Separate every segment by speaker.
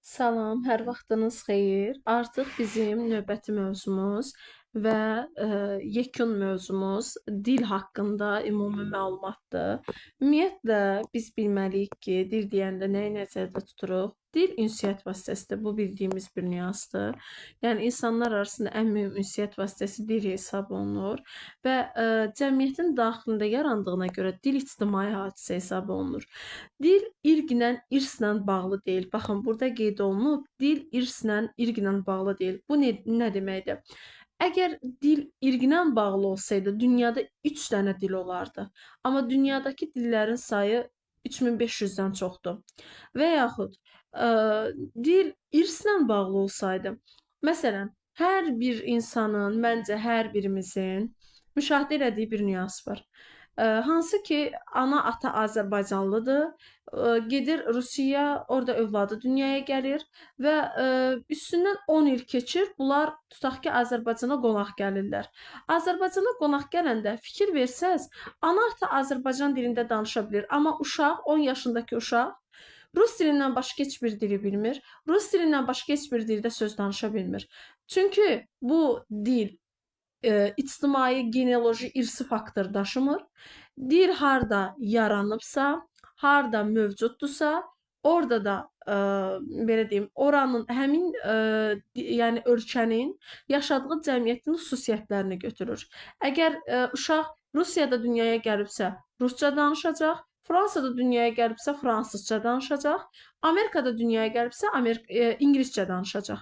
Speaker 1: Salam, hər vaxtınız xeyir. Artıq bizim növbəti mövzumuz və yekun mövzumuz dil haqqında ümumi məlumatdır. Ümumiyyətlə biz bilməliyik ki, dil deyəndə nəyi nəzərdə tuturuq? Dil ünsiyyət vasitəsidir. Bu bildiyimiz bir nüansdır. Yəni insanlar arasında ən mühüm ünsiyyət vasitəsi dil hesab olunur və cəmiyyətin daxilində yarandığına görə dil ictimai hadisə hesab olunur. Dil irslə bağlı deyil. Baxın, burada qeyd olunub, dil irqlə bağlı deyil. Bu nə deməkdir? Əgər dil irqlə bağlı olsaydı, dünyada 3 dənə dil olardı. Amma dünyadakı dillərin sayı 3500-dən çoxdur. Və yaxud dil irslə bağlı olsaydı, məsələn, hər bir insanın, məncə hər birimizin müşahidə elədiyi bir nüans var. Hansı ki, ana ata Azərbaycanlıdır, gedir Rusiyaya, orada övladı dünyaya gəlir və üstündən 10 il keçir, bunlar tutaq ki, Azərbaycana qonaq gəlirlər. Azərbaycana qonaq gələndə fikir versəz, ana ata Azərbaycan dilində danışa bilir, amma uşaq, 10 yaşındakı uşaq Rus dilindən başqa heç bir dili bilmir. Rus dilindən başqa heç bir dildə söz danışa bilmir. Çünki bu dil ictimai genealoji irsi faktor daşımır. Dil harda yaranıbsa, harda mövcuddursa, orada da belə deyim, oranın həmin yəni ölkənin yaşadığı cəmiyyətin xüsusiyyətlərini götürür. Əgər uşaq Rusiyada dünyaya gəlibsə, rusca danışacaq, Fransada dünyaya gəlibsə, fransızca danışacaq, Amerikada dünyaya gəlibsə, ingiliscə danışacaq.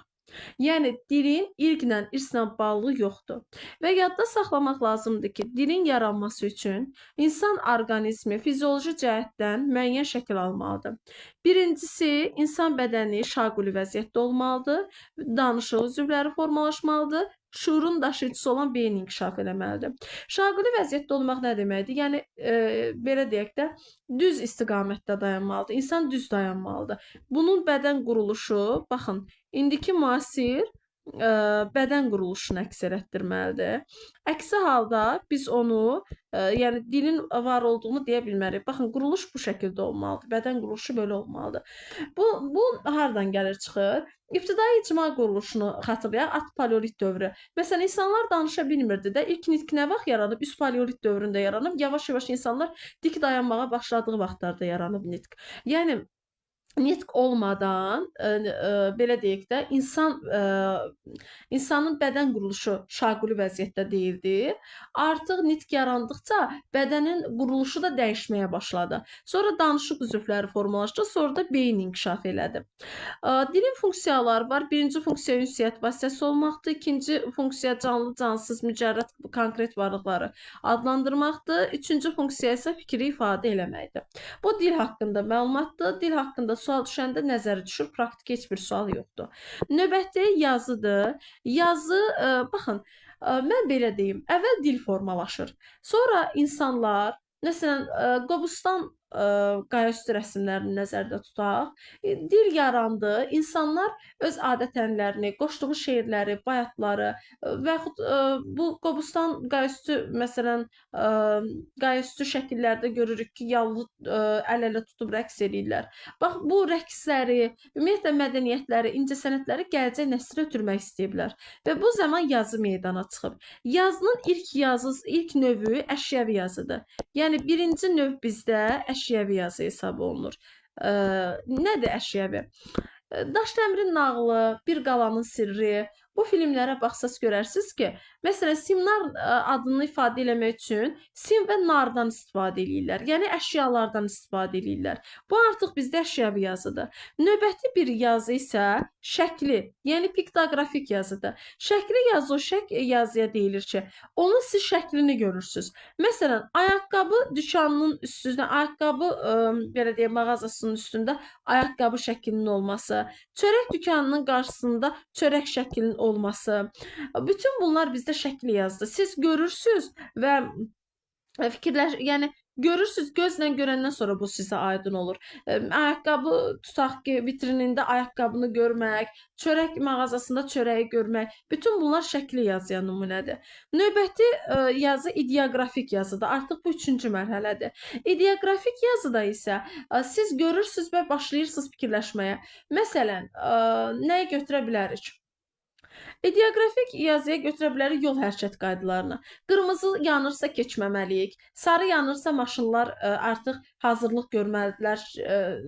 Speaker 1: Yəni dilin irslə bağlı yoxdur. Və yadda saxlamaq lazımdır ki, dilin yaranması üçün insan orqanizmi fizioloji cəhətdən müəyyən şəkil almalıdır. Birincisi, insan bədəni şaquli vəziyyətdə olmalıdır, danışıq üzvləri formalaşmalıdır, şuurun daşıyıcısı olan beyin inkişaf eləməlidir. Şaquli vəziyyətdə olmaq nə deməkdir? Yəni belə deyək də, düz istiqamətdə dayanmalıdır. İnsan düz dayanmalıdır. Bunun bədən quruluşu, baxın, indiki müasir bədən quruluşunu əks etdirməlidir. Əksi halda biz onu, yəni dilin var olduğunu deyə bilmərik. Baxın, quruluş bu şəkildə olmalıdır. Bədən quruluşu belə olmalıdır. Bu hardan gəlir çıxır? İbtidai icma quruluşunu xatırlayaq, at paleolit dövrü. Məsələn, insanlar danışa bilmirdi də. İlk nitq nə vaxt yaranıb? Üst paleolit dövründə yaranıb. Yavaş-yavaş insanlar dik dayanmağa başladığı vaxtlarda yaranıb nitq. Yəni nitq olmadan belə deyək də insanın bədən quruluşu şaquli vəziyyətdə deyildi. Artıq nitq yarandıqca bədənin quruluşu da dəyişməyə başladı. Sonra danışıq üzvləri formalaşdı, sonra da beyin inkişaf elədi. Dilin funksiyaları var. Birinci funksiya ünsiyyət vasitəsi olmaqdır. İkinci funksiya canlı, cansız, mücərrəd konkret varlıqları adlandırmaqdır. Üçüncü funksiya isə fikri ifadə eləməkdir. Bu dil haqqında məlumatdır. Dil haqqında sual düşəndə nəzərə düşür, praktiki heç bir sual yoxdur. Növbəti yazıdır. Yazı, baxın, mən belə deyim, əvvəl dil formalaşır. Sonra insanlar, məsələn, Qobustan qayaüstü rəsmlərini nəzərdə tutaq. Dil yarandı, insanlar öz adət-ənənələrini, qoşduğu şeirləri, bayatları və yaxud bu Qobustan qayaüstü, məsələn, qayaüstü şəkillərdə görürük ki, yallı əl-ələ tutub rəqs edirlər. Bax, bu rəqsləri, ümumiyyətlə mədəniyyətləri, incəsənətləri gələcək nəslə ötürmək istəyiblər. Və bu zaman yazı meydana çıxıb. Yazının ilk növü əşyəvi yazıdır. Yəni birinci növ bizdə əşyəvi yazı hesab olunur. Nədir əşyəvi? Daşdəmirin nağılı, Bir qalanın sirri, bu filmlərə baxsaz görərsiniz ki, məsələn, simnar adını ifadə eləmək üçün sim və nardan istifadə edirlər. Yəni əşyalardan istifadə edirlər. Bu artıq bizdə əşyəvi yazıdır. Növbəti bir yazı isə şəkli, yəni piktoqrafik yazıdır. Şəkli yazı o yazıya deyilir ki, onun siz şəklini görürsüz. Məsələn, ayaqqabı dükanının üstündə, ayaqqabı belə deyək, mağazasının üstündə ayaqqabı şəklinin olması, çörək dükanının qarşısında çörək şəklinin olması. Bütün bunlar bizdə şəkli yazdı. Siz görürsüz və yəni Görürsüz, gözlə görəndən sonra bu sizə aydın olur. Ayaqqabı tutaq ki, vitrinində ayaqqabını görmək, çörək mağazasında çörəyi görmək, bütün bunlar şəkli yazıya nümunədir. Növbəti yazı ideoqrafik yazıdır. Artıq bu üçüncü mərhələdir. İdeoqrafik yazıda isə siz görürsüz və başlayırsınız fikirləşməyə. Məsələn, nəyi götürə bilərik? İdeoqrafik yazıya götürə bilərik yol hərəkət qaydalarını. Qırmızı yanırsa keçməməliyik. Sarı yanırsa maşınlar artıq hazırlıq görməlidirlər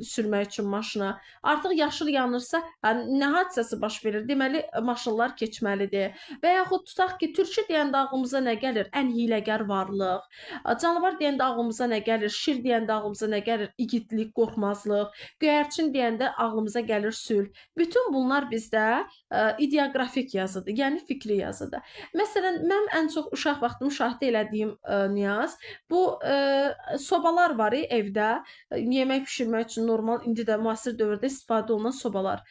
Speaker 1: sürmək üçün maşına. Artıq yaşıl yanırsa nə hadisəsi baş verir? Deməli maşınlar keçməlidir. Və yaxud tutaq ki, türkü deyəndə ağlımıza nə gəlir? Ən hiyləgər varlıq. Canavar deyəndə ağlımıza nə gəlir? Şir deyəndə ağlımıza nə gəlir? İgidlik, qorxmazlıq. Göyərçin deyəndə ağlımıza gəlir sülh. Bütün bunlar bizdə ideoqrafik yazıdır, yəni fikri yazıdır. Məsələn, mən ən çox uşaq vaxtı müşahidə elədiyim nüans bu sobalar var evdə, yemək bişirmək üçün normal indi də müasir dövrdə istifadə olunan sobalar.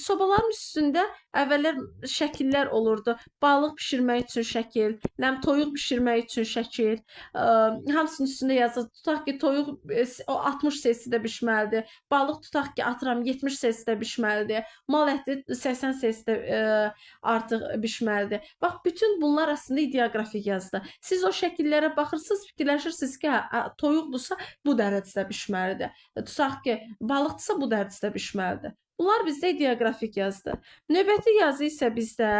Speaker 1: Sobaların üstündə əvvəllər şəkillər olurdu. Balıq bişirmək üçün şəkil, nəm toyuq bişirmək üçün şəkil. Hamısının üstündə yazır. Tutaq ki, toyuq o 60 selsidə bişməlidir. Balıq tutaq ki, atıram 70 selsidə bişməlidir. Mal əti 80 selsidə artıq bişməlidir. Bax, bütün bunlar əslində ideoqrafik yazıdır. Siz o şəkillərə baxırsınız, fikirləşirsiniz ki, toyuqdursa bu dərəcədə bişməlidir. Tutaq ki, balıqdırsa bu dərəcədə bişməlidir. Bunlar bizdə ideoqrafik yazıdır. Növbəti yazı isə bizdə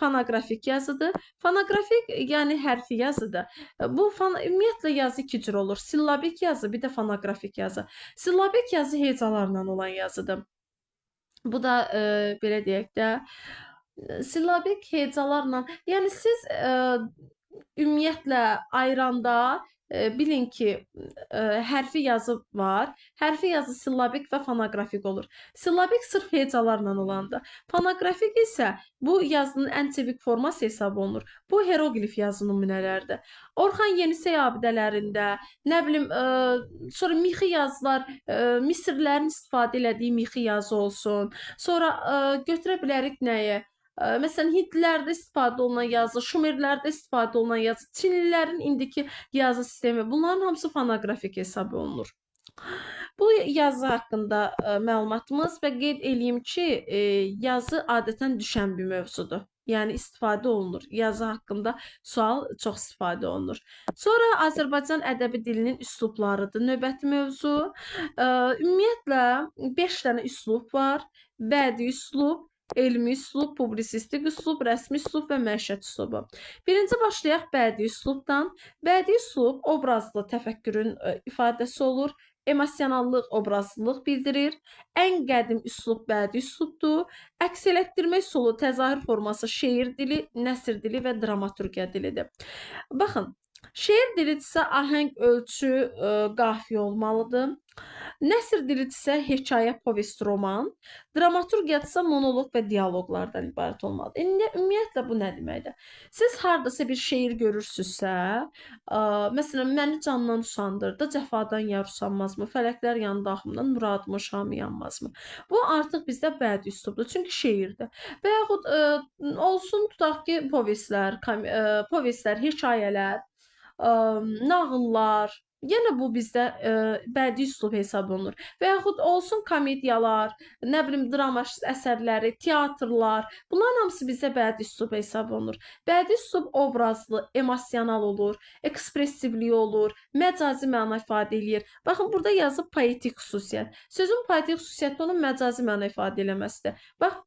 Speaker 1: fonoqrafik yazıdır. Fonoqrafik yəni hərfi yazıdır. Bu ümumiyyətlə yazı iki cür olur. Sillabik yazı, bir də fonoqrafik yazı. Sillabik yazı hecalarla olan yazıdır. Bu da belə deyək də sillabik hecalarla, yəni siz ümumiyyətlə ayıranda bilin ki, hərfi yazı var. Hərfi yazı sillabik və fonoqrafik olur. Sillabik sırf hecalarla olandır. Fonoqrafik isə bu yazının ən tipik forması hesab olunur. Bu heroqlif yazı nümunələridir. Orxan Yenisey abidələrində, nə bilim, sonra mixi yazılar, Misirlərin istifadə elədiyi mixi yazı olsun. Sonra götürə bilərik nəyi? Məsələn, Hindlilərdə istifadə olunan yazı, Şumerlərdə istifadə olunan yazı, Çinlilərin indiki yazı sistemi, bunların hamısı fonoqrafik hesab olunur. Bu yazı haqqında məlumatımız və qeyd eləyim ki, yazı adətən düşən bir mövzudur. Yəni istifadə olunur. Yazı haqqında sual çox istifadə olunur. Sonra Azərbaycan ədəbi dilinin üslublarıdır növbəti mövzu. Ümumiyyətlə 5 dənə üslub var. Bədii üslub, elmi üslub, publisistik üslub, rəsmi üslub və məişət üslubu. Birinci başlayaq bədii üslubdan. Bədii üslub obrazlı təfəkkürün ifadəsi olur. Emosionallıq, obrazlılıq bildirir. Ən qədim üslub bədii üslubdur. Əks elətdirmə üsulu, təzahür forması şeir dili, nəsr dili və dramaturgiya dilidir. Baxın, şeir dilidirsə ahəng, ölçü, qafiyə olmalıdır. Nəsr dilidirsə hekayə, povest, roman. Dramaturgiyadırsa monoloq və dialoqlardan ibarət olmalıdır. İndi ümumiyyətlə bu nə deməkdir? Siz hardasa bir şeir görürsünüzsə, məsələn, məni candan usandırdı, cəfadan yar usanmazmı? Fələklər yandı axımdan, muradımın şamı yanmazmı? Bu artıq bizdə bədii üslubdur, çünki şeirdir. Və yaxud olsun tutaq ki, povestlər, hekayələr, nağıllar, yenə bu bizdə bədii üslub hesab olunur. Və yaxud olsun komediyalar, nə bilim drama əsərləri, teatrlar, bunların hamısı bizdə bədii üslub hesab olunur. Bədii üslub obrazlı, emosional olur, ekspressivliyi olur, məcazi məna ifadə eləyir. Baxın, burada yazıb poetik xüsusiyyət. Sözün poetik xüsusiyyəti onun məcazi məna ifadə eləməsidir. Bax,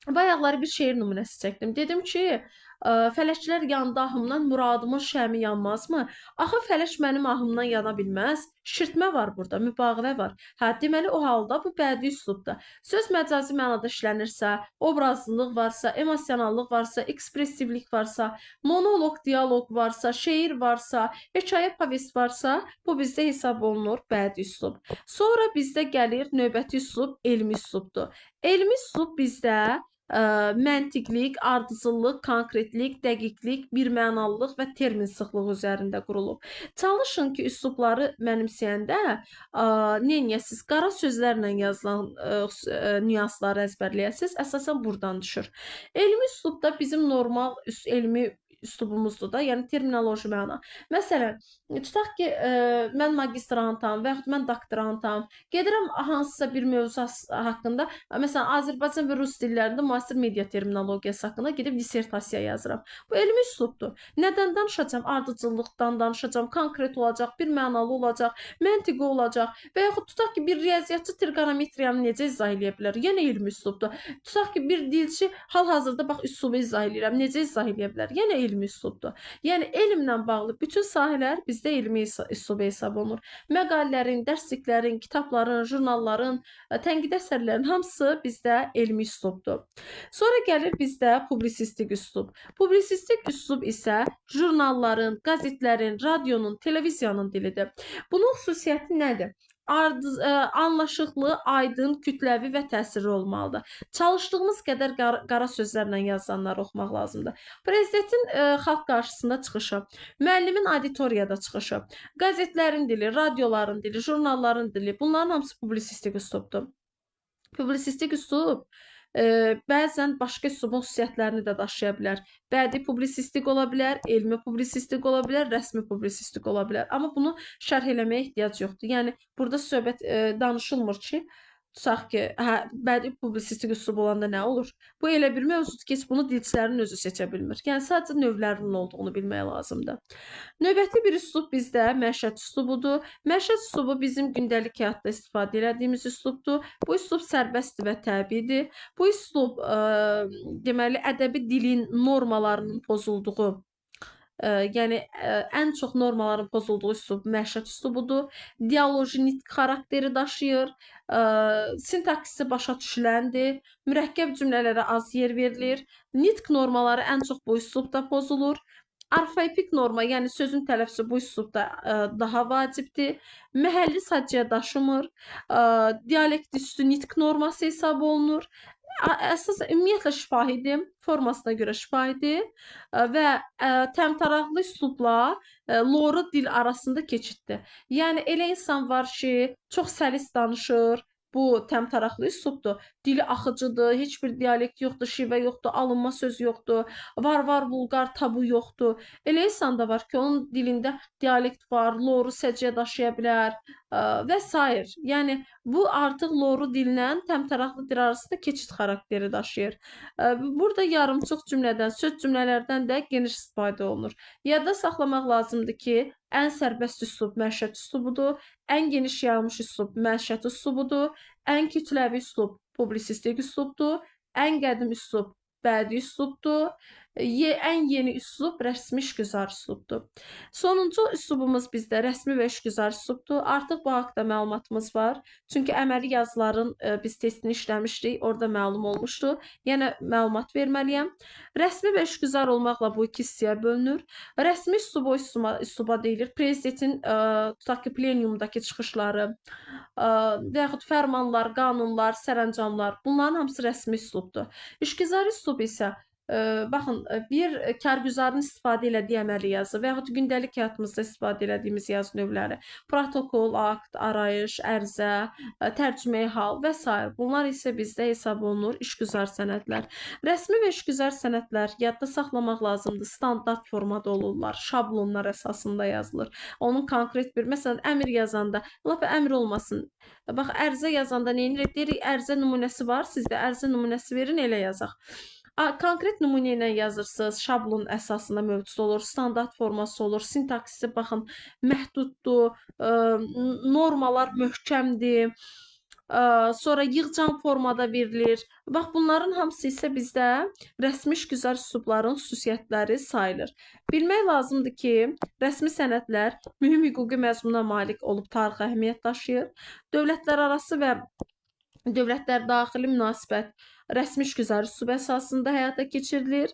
Speaker 1: bayaqları bir şeir nümunəsi çəkdim. Dedim ki, fələklər yandı ahımdan, muradımın şəmi yanmazmı? Axı fələk mənim ahımdan yana bilməz. Şişirtmə var burada, mübaliğə var. Hə, deməli o halda bu bədii üslubdur. Söz məcazi mənada işlənirsə, obrazlılıq varsa, emosionallıq varsa, ekspressivlik varsa, monoloq, dialoq varsa, şeir varsa, hekayə, povest varsa, bu bizdə hesab olunur bədii üslub. Sonra bizdə gəlir növbəti üslub, elmi üslubdur. Elmi üslub bizdə məntiqlik, ardıcıllıq, konkretlik, dəqiqlik, birmənalılıq və termin sıxlığı üzərində qurulub. Çalışın ki, üslubları mənimsəyəndə neyəsiz? Qara sözlərlə yazılan nüansları əzbərləyəsiz. Əsasən buradan düşür. Elmi üslubda bizim normal elmi üslubumuzdur da, yəni terminoloji məna. Məsələn, tutaq ki, mən magistrantam və yaxud mən doktorantam. Gedirəm hansısa bir mövzu haqqında, məsələn, Azərbaycan və rus dillərində müasir media terminologiyası haqqında gedib dissertasiya yazıram. Bu elmi üslubdur. Nədən danışacağam? Ardıcıllıqdan danışacağam, konkret olacaq, bir mənalı olacaq, məntiqi olacaq və yaxud tutaq ki, bir riyaziyyatçı trigonometriyanı necə izah edə bilər? Yenə elmi üslubdur. Tutaq ki, bir dilçi hal-hazırda bax üslubu izah edirəm, necə izah edə bilər? Yenə elmi üslubdur. Yəni elmlə bağlı bütün sahələr bizdə elmi üslub hesab olunur. Məqalələrin, dərsliklərin, kitabların, jurnalların, tənqid əsərlərin hamısı bizdə elmi üslubdur. Sonra gəlir bizdə publisistik üslub. Publisistik üslub isə jurnalların, qəzetlərin, radionun, televiziyanın dilidir. Bunun xüsusiyyəti nədir? Anlaşıqlı, aydın, kütləvi və təsirli olmalıdır. Çalışdığımız qədər qara sözlərlə yazılanları oxumaq lazımdır. Prezidentin xalq qarşısında çıxışı, müəllimin auditoriyada çıxışı, qəzetlərin dili, radioların dili, jurnalların dili, bunların hamısı publisistik üslubdur. Publisistik üslub bəzən başqa üslubun xüsusiyyətlərini də daşıya bilər. Bədii publisistik ola bilər, elmi publisistik ola bilər, rəsmi publisistik ola bilər. Amma bunu şərh eləməyə ehtiyac yoxdur. Yəni burada söhbət danışılmır ki, tutaq ki, bədii publisistik üslub olanda nə olur? Bu elə bir mövzudur ki, heç bunu dilçilərin özü seçə bilmir. Yəni sadəcə növlərinin olduğunu bilmək lazımdır. Növbəti bir üslub bizdə məişət üslubudur. Məişət üslubu bizim gündəlik həyatda istifadə etdiyimiz üslubdur. Bu üslub sərbəstdir və təbiidir. Bu üslub deməli ədəbi dilin normalarının pozulduğu, yəni ən çox normaların pozulduğu üslub məişət üslubudur. Dialoji nitq xarakteri daşıyır. Sintaksisi başa düşüləndir. Mürəkkəb cümlələrə az yer verilir. Nitq normaları ən çox bu üslubda pozulur. Orfoepik norma, yəni sözün tələffüzü bu üslubda daha vacibdir. Məhəlli səcciyə daşımır. Dialekt üstü nitq norması hesab olunur. Əsas ümumiyyətlə şifahidir, formasına görə şifahidir və təmtəraqlı üslubla loru dil arasında keçiddir. Yəni elə insan var ki, çox səlis danışır. Bu təmtəraqlı üslubdur. Dili axıcıdır, heç bir dialekt yoxdur, şivə yoxdur, alınma söz yoxdur, var vulqar tabu yoxdur. Elə insan da var ki, onun dilində dialekt var, loru səcciyə daşıya bilər və s. Yəni bu artıq loru dillə təmtəraqlı dil arasında keçid xarakteri daşıyır. Burada yarımçıq cümlədən, söz cümlələrdən də geniş istifadə olunur. Yadda saxlamaq lazımdır ki, ən sərbəst üslub məişət üslubudur, ən geniş yayılmış üslub məişət üslubudur, ən kütləvi üslub publisistik üslubdur, ən qədim üslub bədii üslubdur, ən yeni üslub rəsmi işgüzar üslubdur. Sonuncu üslubumuz bizdə rəsmi və işgüzar üslubdur. Artıq bu haqda məlumatımız var. Çünki əməli yazıların biz testini işləmişdik, orada məlum olmuşdu. Yəni məlumat verməliyəm. Rəsmi və işgüzar olmaqla bu iki hissəyə bölünür. Rəsmi üsluba deyilir. Prezidentin tutaq ki, plenumdakı çıxışları və yaxud fərmanlar, qanunlar, sərəncamlar, bunların hamısı rəsmi üslubdur. İşgüzar üslub isə baxın, bir kargüzarın istifadə elədiyi əməli yazı və yaxud gündəlik həyatımızda istifadə elədiyimiz yazı növləri, protokol, akt, arayış, ərizə, tərcüməyi hal və s. Bunlar isə bizdə hesab olunur işgüzar sənədlər. Rəsmi və işgüzar sənədlər yadda saxlamaq lazımdır. Standart formada olurlar, şablonlar əsasında yazılır. Onun konkret bir, məsələn, əmr yazanda, lap əmr olmasın. Bax, ərizə yazanda nə edirik? Deyirik, ərizə nümunəsi var, sizdə ərizə nümunəsi verin, elə yazaq. Konkret nümunə ilə yazırsınız, şablon əsasında mövcud olur, standart forması olur, sintaksisi baxın məhduddur, normalar möhkəmdir, sonra yığcam formada verilir. Bax, bunların hamısı isə bizdə rəsmi işgüzar üslubların xüsusiyyətləri sayılır. Bilmək lazımdır ki, rəsmi sənədlər mühüm hüquqi məzmuna malik olub tarixi əhəmiyyət daşıyır. Dövlətlər arası və dövlətlər daxili münasibət rəsmi işgüzar üslub əsasında həyata keçirilir.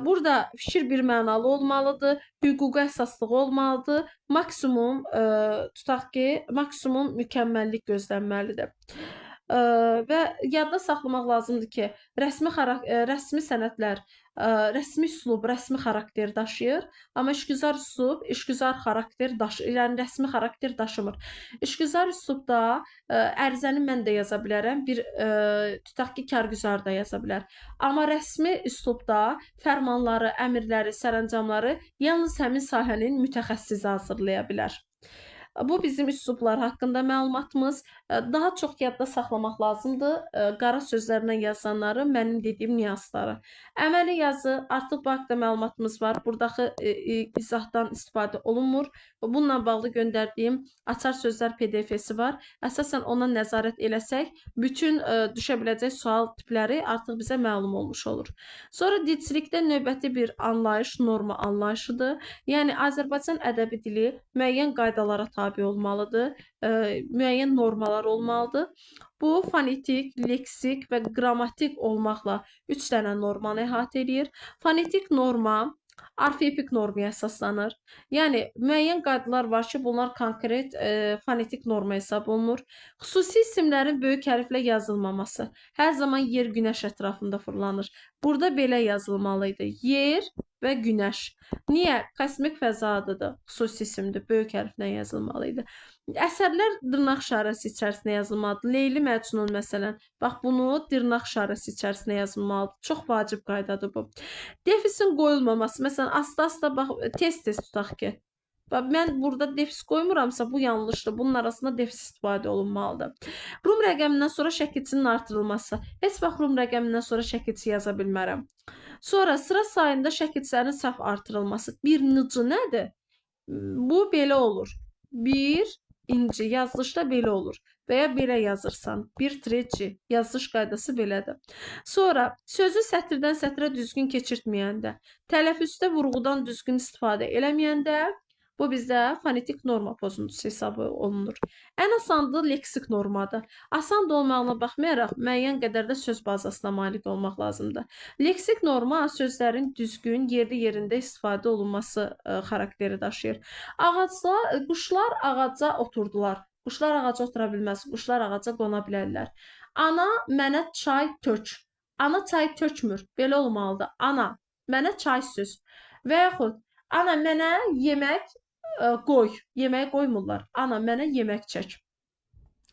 Speaker 1: Burada fikir bir mənalı olmalıdır, hüquqa əsaslığı olmalıdır, maksimum tutaq ki, maksimum mükəmməllik gözlənməlidir. və yadda saxlamaq lazımdır ki, rəsmi sənədlər rəsmi üslub, rəsmi xarakter daşıyır, amma işgüzar üslub işgüzar xarakter daşıyır, yəni rəsmi xarakter daşımır. İşgüzar üslubda ərizəni mən də yaza bilərəm, tutaq ki, kargüzar da yaza bilər. Amma rəsmi üslubda fərmanları, əmrləri, sərəncamları yalnız həmin sahənin mütəxəssisi hazırlaya bilər. Bu bizim üslublar haqqında məlumatımız. Daha çox yadda saxlamaq lazımdır. Qara sözlərlə yazanları, mənim dediyim nüansları. Əməli yazı, artıq bu haqda məlumatımız var. Buradakı izahdan istifadə olunmur. Bununla bağlı göndərdiyim açar sözlər PDF-si var. Əsasən ona nəzarət eləsək, bütün düşə biləcək sual tipləri artıq bizə məlum olmuş olur. Sonra dilçilikdə növbəti bir anlayış norma anlayışıdır. Yəni Azərbaycan ədəbi dili müəyyən qaydalara tabe olmalıdır, müəyyən normalar olmalıdır. Bu fonetik, leksik və qrammatik olmaqla 3 dənə normanı əhatə edir. Fonetik norma orfoepik normaya əsaslanır. Yəni müəyyən qaydalar var ki, bunlar konkret fonetik norma hesab olunur. Xüsusi isimlərin böyük hərflə yazılmaması. Hər zaman yer günəş ətrafında fırlanır. Burada belə yazılmalıydı. Yer və günəş. Niyə? Kosmik fəza adıdır. Xüsusi isimdir. Böyük hərflə yazılmalıydı. Əsərlər dırnaq işarəsi içərisində yazılmalıdır. Leyli Məcnun məsələn. Bax bunu dırnaq işarəsi içərisində yazılmalıdır. Çox vacib qaydadır bu. Defisin qoyulmaması. Məsələn, asta-asta bax tez-tez tutaq ki. Bax mən burada defis qoymuramsa bu yanlışdır. Bunun arasında defis istifadə olunmalıdır. Rum rəqəmindən sonra şəkilçinin artırılması. Heç vaxt rum rəqəmindən sonra şəkilçi yaza bilmərəm. Sonra sıra sayında şəkilçilərin səhv artırılması. Bir nıcı nədir? Bu belə olur. Bir inci yazılışda belə olur. Və ya belə yazırsan. Bir treci yazılış qaydası belədir. Sonra sözü sətirdən sətrə düzgün keçirtməyəndə, tələffüzdə vurğudan düzgün istifadə eləməyəndə bu bizdə fonetik norma pozuntusu hesabı olunur. Ən asandır leksik normadır. Asan da olmağına baxmayaraq müəyyən qədər də söz bazasına malik olmaq lazımdır. Leksik norma sözlərin düzgün, yerli-yerində istifadə olunması xarakteri daşıyır. Quşlar ağaca oturdular. Quşlar ağaca otura bilməz. Quşlar ağaca qona bilərlər. Ana mənə çay tök. Ana çay tökmür. Belə olmalıdır. Ana mənə çay süz. Və yaxud ana mənə yemək qoy. Yeməyi qoymurlar. Ana mənə yemək çək.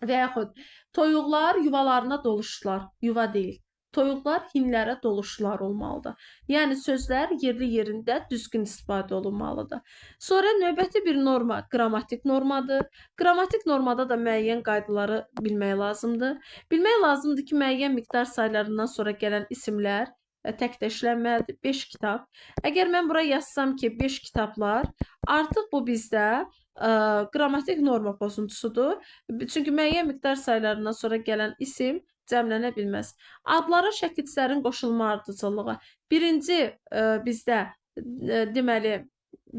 Speaker 1: Və yaxud toyuqlar yuvalarına doluşdular. Yuva deyil. Toyuqlar hinlərə doluşdular olmalıdır. Yəni sözlər yerli-yerində düzgün istifadə olunmalıdır. Sonra növbəti bir norma qrammatik normadır. Qrammatik normada da müəyyən qaydaları bilmək lazımdır. Bilmək lazımdır ki, müəyyən miqdar saylarından sonra gələn isimlər tək də işlənməlidir. 5 kitab. Əgər mən bura yazsam ki, 5 kitablar, artıq bu bizdə qrammatik norma pozuntusudur. Çünki müəyyən miqdar saylarından sonra gələn isim cəmlənə bilməz. Adlara şəkilçilərin qoşulma ardıcıllığı. Birinci bizdə deməli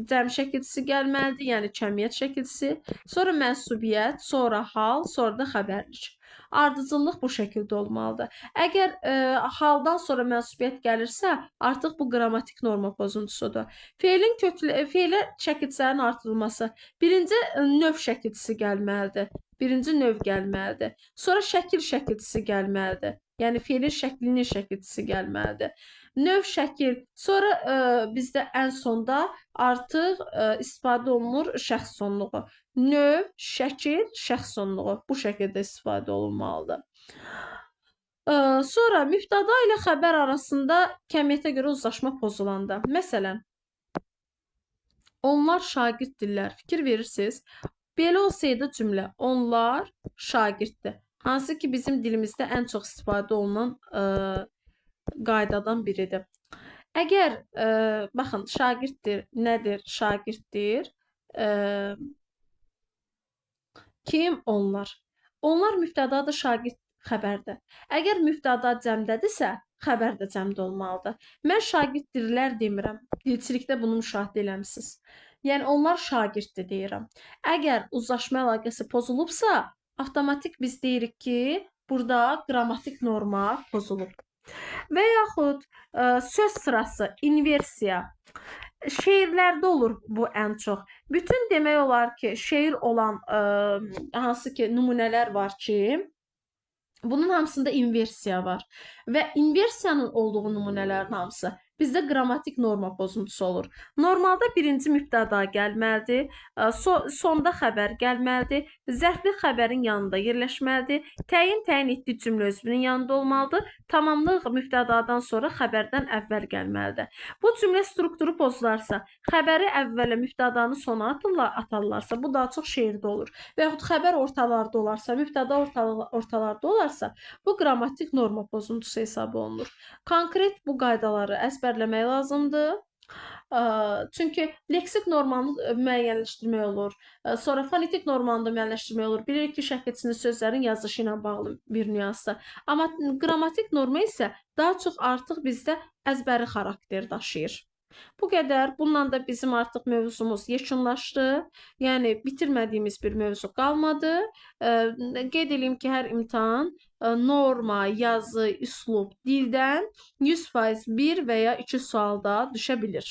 Speaker 1: cəm şəkilçisi gəlməlidir, yəni kəmiyyət şəkilçisi, sonra mənsubiyyət, sonra hal, sonra da xəbərlik. Ardıcıllıq bu şəkildə olmalıdır. Əgər haldan sonra mənsubiyyət gəlirsə, artıq bu qrammatik norma pozuntusudur. Feilə şəkilçilərin artırılması. Birinci növ şəkilçisi gəlməlidir. Birinci növ gəlməlidir. Sonra şəkil şəkilçisi gəlməlidir. Yəni feilin şəklinin şəkilçisi gəlməlidir. Növ şəkil, sonra bizdə ən sonda artıq istifadə olunur şəxs sonluğu. Növ, şəkil, şəxs sonluğu bu şəkildə istifadə olunmalıdır. Sonra mübtəda ilə xəbər arasında kəmiyyətə görə uzlaşma pozulanda. Məsələn, onlar şagirddirlər. Fikir verirsiniz. Belə olsaydı cümlə, onlar şagirddir. Hansı ki bizim dilimizdə ən çox istifadə olunan qaydadan biridir. Əgər, baxın, şagirddir, nədir? Şagirddir. Kim? Onlar. Onlar mübtədadır, şagird xəbərdir. Əgər mübtəda cəmdədirsə, xəbər də cəmdə olmalıdır. Mən şagirddirlər demirəm. Dilçilikdə bunu müşahidə eləmisiniz. Yəni, onlar şagirddir deyirəm. Əgər uzlaşma əlaqəsi pozulubsa, avtomatik biz deyirik ki, burada qrammatik norma pozulub. Və yaxud söz sırası, inversiya. Şeirlərdə olur bu ən çox. Bütün demək olar ki, şeir olan hansı ki nümunələr var ki, Bunun hamısında inversiya var və inversiyanın olduğu nümunələrin hamısı bizdə qrammatik norma pozuntusu olur. Normalda birinci mübtəda gəlməlidir, sonda xəbər gəlməlidir, zərfli xəbərin yanında yerləşməlidir, təyin etdiyi cümlə özünün yanında olmalıdır, tamamlıq mübtədadan sonra xəbərdən əvvəl gəlməlidir. Bu cümlə strukturu pozularsa, xəbəri əvvələ, mübtədanı sona atarlarsa, bu daha çox şeirdə olur. Və yaxud xəbər ortalarda olarsa, mübtəda ortalarda olarsa, bu qrammatik norma pozuntusu hesab olunur. Konkret bu qaydaları əzbərləmək lazımdır. Çünki leksik normanı müəyyənləşdirmək olur. Sonra fonetik normanı da müəyyənləşdirmək olur. Bilirik ki, şərh etisinin sözlərin yazışı ilə bağlı bir nüansdır. Amma qrammatik norma isə daha çox artıq bizdə əzbəri xarakter daşıyır. Bu qədər. Bununla da bizim artıq mövzumuz yekunlaşdı. Yəni bitirmədiyimiz bir mövzu qalmadı. Qeyd edeyim ki, hər imtahan norma, yazı, üslub, dildən 100% 1 və ya 2 sualda düşə bilir.